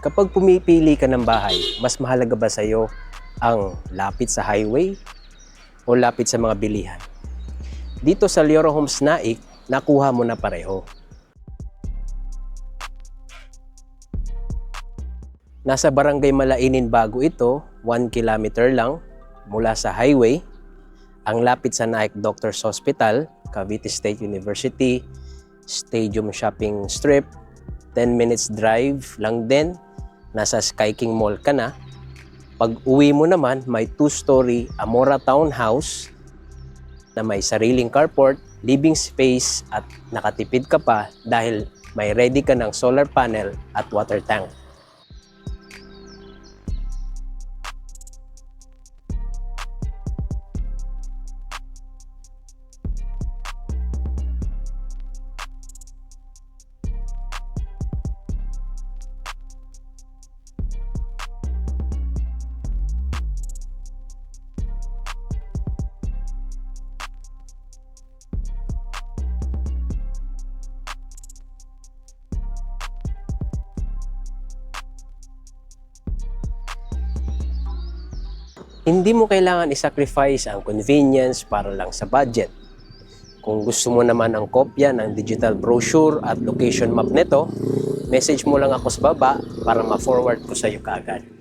Kapag pumipili ka ng bahay, mas mahalaga ba sa iyo ang lapit sa highway o lapit sa mga bilihan? Dito sa Lioro Homes Naik, nakuha mo na pareho. Nasa Barangay Malainin Bago ito, 1 kilometer lang mula sa highway. Ang lapit sa Naik Doctors Hospital, Cavite State University, Stadium Shopping Strip, 10 minutes drive lang din. Nasa Sky King Mall ka na. Pag uwi mo naman, may 2-story Amora Townhouse na may sariling carport, living space at nakatipid ka pa dahil may ready ka ng solar panel at water tank. Hindi mo kailangan i-sacrifice ang convenience para lang sa budget. Kung gusto mo naman ang kopya ng digital brochure at location map nito, message mo lang ako sa baba para ma-forward ko sa iyo kaagad.